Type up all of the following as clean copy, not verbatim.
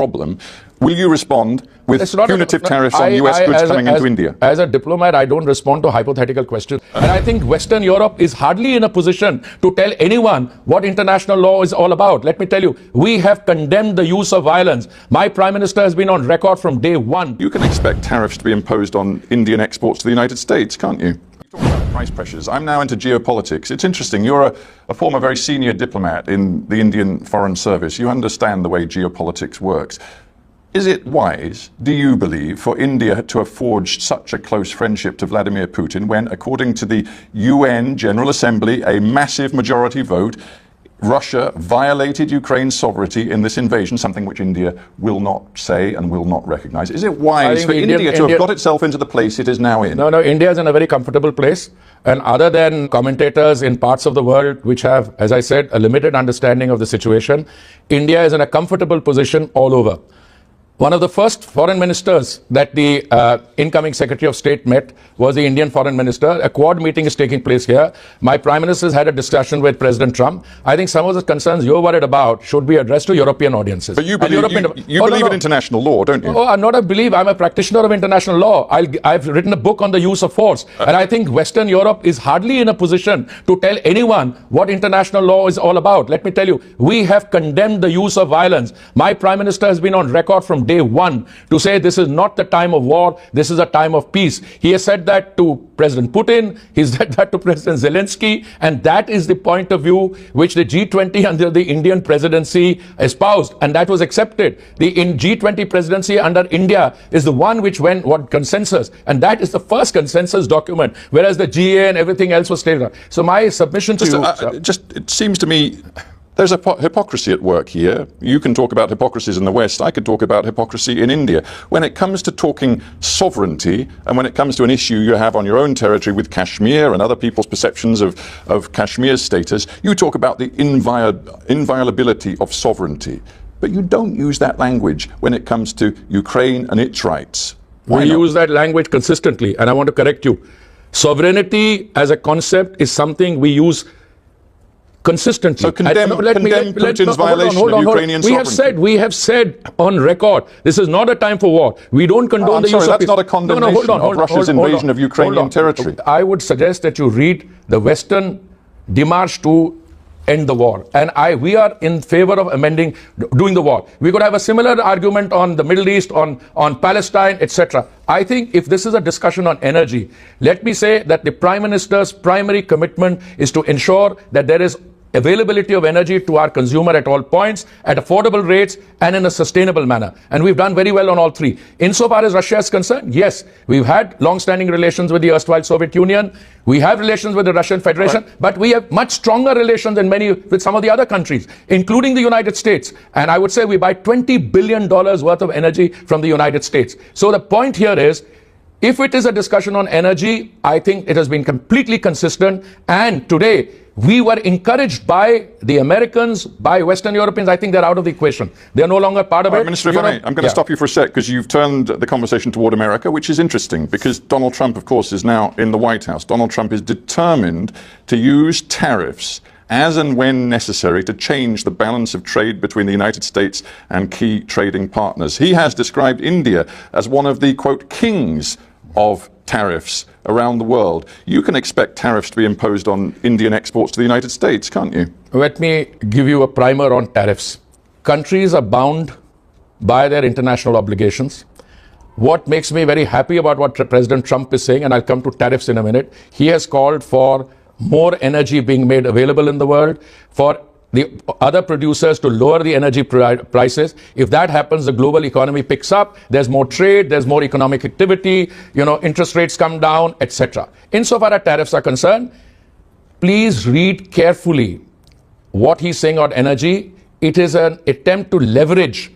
problem. Will you respond with punitive tariffs on US goods coming into India? As a diplomat, I don't respond to hypothetical questions. And I think Western Europe is hardly in a position to tell anyone what international law is all about. Let me tell you, we have condemned the use of violence. My Prime Minister has been on record from day one. You can expect tariffs to be imposed on Indian exports to the United States, can't you? Price pressures. I'm now into geopolitics. It's interesting. You're a former very senior diplomat in the Indian Foreign Service. You understand the way geopolitics works. Is it wise, do you believe, for India to have forged such a close friendship to Vladimir Putin when, according to the UN General Assembly, a massive majority vote, Russia violated Ukraine's sovereignty in this invasion, something which India will not say and will not recognize? Is it wise for India to have got itself into the place it is now in? No, India is in a very comfortable place. And other than commentators in parts of the world which have, as I said, a limited understanding of the situation, India is in a comfortable position all over. One of the first foreign ministers that the incoming Secretary of State met was the Indian Foreign Minister. A Quad meeting is taking place here. My Prime Minister has had a discussion with President Trump. I think some of the concerns you're worried about should be addressed to European audiences. But you believe, believe in international law, don't you? Oh, I'm not a believer. I'm a practitioner of international law. I've written a book on the use of force. And I think Western Europe is hardly in a position to tell anyone what international law is all about. Let me tell you, we have condemned the use of violence. My Prime Minister has been on record from day one to say this is not the time of war, this is a time of peace. He has said that to President Putin, he said that to President Zelensky, and that is the point of view which the G20 under the Indian presidency espoused, and that was accepted. The G20 presidency under India is the one which went what consensus, and that is the first consensus document, whereas the GA and everything else was stated. So my submission to you... it seems to me there's a hypocrisy at work here. You can talk about hypocrisies in the West. I could talk about hypocrisy in India. When it comes to talking sovereignty, and when it comes to an issue you have on your own territory with Kashmir and other people's perceptions of Kashmir's status, you talk about the inviolability of sovereignty. But you don't use that language when it comes to Ukraine and its rights. We use that language consistently, and I want to correct you. Sovereignty as a concept is something we use consistently. So condemn Putin's violation of Ukrainian sovereignty. We have said on record, this is not a time for war. We don't condone the use of... That's not a condemnation of Russia's invasion of Ukrainian territory. I would suggest that you read the Western démarche to end the war. And we are in favor of doing the war. We could have a similar argument on the Middle East, on Palestine, etc. I think if this is a discussion on energy, let me say that the Prime Minister's primary commitment is to ensure that there is availability of energy to our consumer at all points, at affordable rates, and in a sustainable manner. And we've done very well on all three. Insofar as Russia is concerned, yes, we've had long-standing relations with the erstwhile Soviet Union. We have relations with the Russian Federation, but we have much stronger relations than with some of the other countries, including the United States. And I would say we buy $20 billion worth of energy from the United States. So the point here is, if it is a discussion on energy, I think it has been completely consistent. And today, we were encouraged by the Americans, by Western Europeans. I think they're out of the equation. They're no longer part of it. Minister, if I may, I'm going to stop you for a sec, because you've turned the conversation toward America, which is interesting, because Donald Trump, of course, is now in the White House. Donald Trump is determined to use tariffs as and when necessary to change the balance of trade between the United States and key trading partners. He has described India as one of the, quote, kings of tariffs around the world. You can expect tariffs to be imposed on Indian exports to the United States, can't you? Let me give you a primer on tariffs. Countries are bound by their international obligations. What makes me very happy about what President Trump is saying, and I'll come to tariffs in a minute, he has called for more energy being made available in the world, for the other producers to lower the energy prices. If that happens, the global economy picks up, there's more trade, there's more economic activity, interest rates come down, etc. Insofar as tariffs are concerned, please read carefully what he's saying on energy. It is an attempt to leverage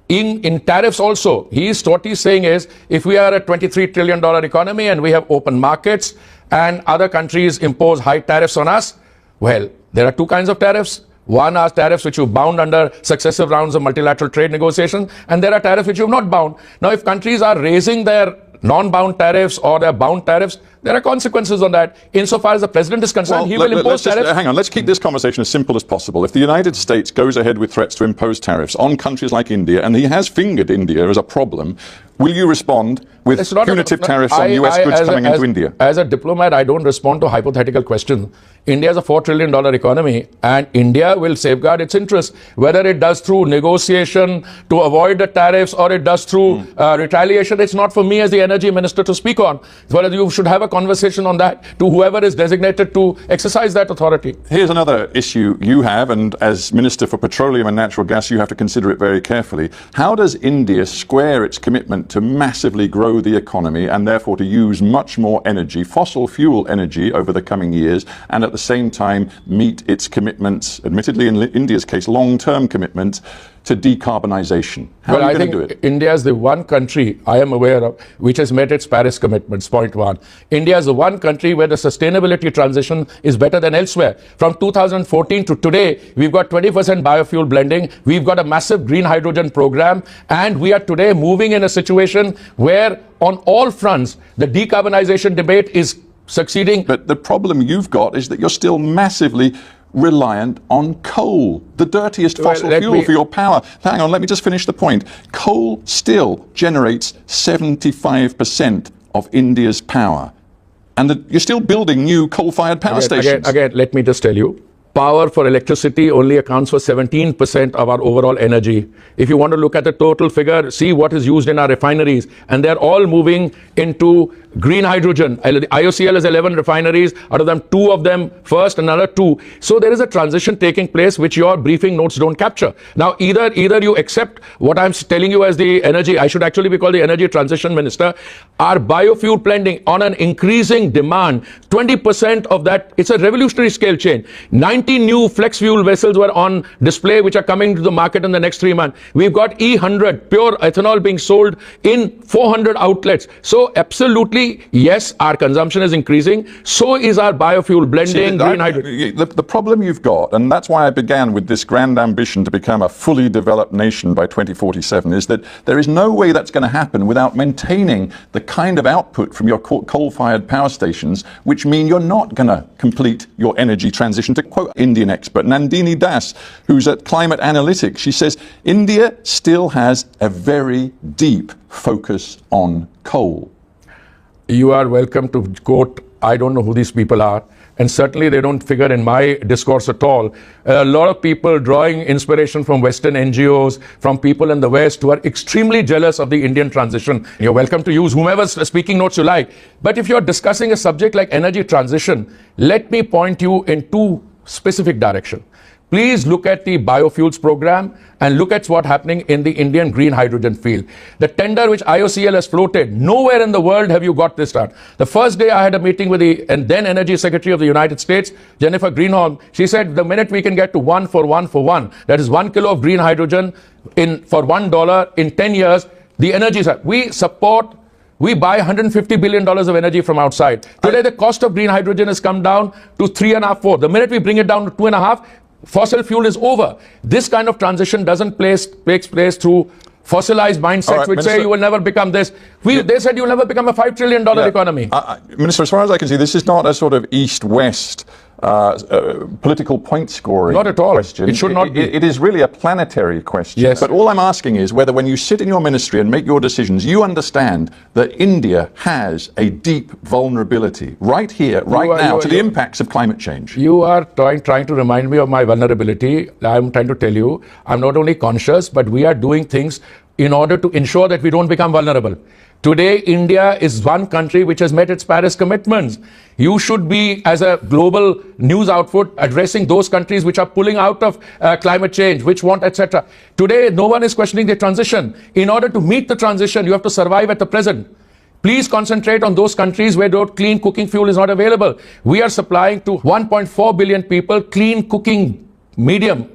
in tariffs also. What he's saying is, if we are a $23 trillion economy and we have open markets and other countries impose high tariffs on us, well, there are two kinds of tariffs. One are tariffs which you bound under successive rounds of multilateral trade negotiations, and there are tariffs which you have not bound. Now, if countries are raising their non-bound tariffs or they're bound tariffs, there are consequences on that. Insofar as the president is concerned, he will impose tariffs. Hang on, let's keep this conversation as simple as possible. If the United States goes ahead with threats to impose tariffs on countries like India, and he has fingered India as a problem, will you respond with punitive tariffs on US goods coming into India? As a diplomat, I don't respond to hypothetical questions. India is a $4 trillion economy, and India will safeguard its interests, whether it does through negotiation to avoid the tariffs or it does through retaliation. It's not for me as the energy minister to speak on. Whether you should have a conversation on that to whoever is designated to exercise that authority. Here's another issue you have, and as Minister for Petroleum and Natural Gas, you have to consider it very carefully. How does India square its commitment to massively grow the economy and therefore to use much more energy, fossil fuel energy, over the coming years, and at the same time meet its commitments, admittedly in India's case, long-term commitments to decarbonisation? How are you going to do it? India is the one country I am aware of which has met its Paris commitments, point one. India is the one country where the sustainability transition is better than elsewhere. From 2014 to today, we've got 20% biofuel blending, we've got a massive green hydrogen program, and we are today moving in a situation where on all fronts, the decarbonisation debate is succeeding. But the problem you've got is that you're still massively reliant on coal, the dirtiest fossil fuel for your power. Hang on, let me just finish the point. Coal still generates 75% of India's power. And you're still building new coal-fired power stations. Again, let me just tell you. Power for electricity only accounts for 17% of our overall energy. If you want to look at the total figure, see what is used in our refineries, and they're all moving into green hydrogen. IOCL has 11 refineries, out of them 2 of them first, another 2. So there is a transition taking place which your briefing notes don't capture. Now either you accept what I'm telling you as the energy, I should actually be called the energy transition minister. Our biofuel blending on an increasing demand, 20% of that, it's a revolutionary scale change. 90 new flex fuel vessels were on display which are coming to the market in the next 3 months. We've got E100 pure ethanol being sold in 400 outlets. So absolutely, yes, our consumption is increasing. So is our biofuel blending, green hydrogen. The problem you've got, and that's why I began with this grand ambition to become a fully developed nation by 2047, is that there is no way that's going to happen without maintaining the kind of output from your coal-fired power stations, which mean you're not going to complete your energy transition. To quote Indian expert Nandini Das, who's at Climate Analytics, she says, India still has a very deep focus on coal. You are welcome to quote, I don't know who these people are, and certainly they don't figure in my discourse at all. A lot of people drawing inspiration from Western NGOs, from people in the West who are extremely jealous of the Indian transition. You're welcome to use whomever's speaking notes you like. But if you're discussing a subject like energy transition, let me point you in 2 specific directions. Please look at the biofuels program and look at what's happening in the Indian green hydrogen field. The tender which IOCL has floated, nowhere in the world have you got this done. The first day I had a meeting with the then Energy Secretary of the United States, Jennifer Greenholm. She said the minute we can get to 1 for 1 for 1, that is 1 kilo of green hydrogen for $1 in 10 years, the energy side. We buy $150 billion of energy from outside. Today, the cost of green hydrogen has come down to 3.5, 4. The minute we bring it down to 2.5, fossil fuel is over. This kind of transition doesn't takes place through fossilized mindsets which Minister, say you will never become this. They said you will never become a $5 trillion economy. Minister, as far as I can see, this is not a sort of east-west political point scoring not at all. Question. It should not be. It is really a planetary question. Yes. But all I'm asking is whether when you sit in your ministry and make your decisions, you understand that India has a deep vulnerability right here, right now, to the impacts of climate change. You are trying to remind me of my vulnerability. I'm trying to tell you, I'm not only conscious, but we are doing things in order to ensure that we don't become vulnerable. Today, India is one country which has met its Paris commitments. You should be, as a global news output, addressing those countries which are pulling out of climate change, which want, etc. Today, no one is questioning the transition. In order to meet the transition, you have to survive at the present. Please concentrate on those countries where clean cooking fuel is not available. We are supplying to 1.4 billion people clean cooking medium,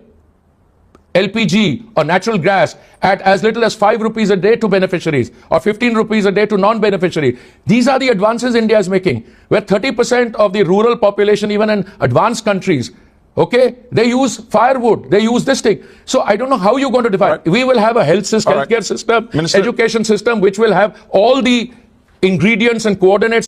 LPG or natural gas at as little as 5 rupees a day to beneficiaries or 15 rupees a day to non-beneficiaries. These are the advances India is making, where 30% of the rural population, even in advanced countries, okay, they use firewood, they use this thing. So I don't know how you're going to define. Right. We will have a healthcare system, Minister, education system, which will have all the ingredients and coordinates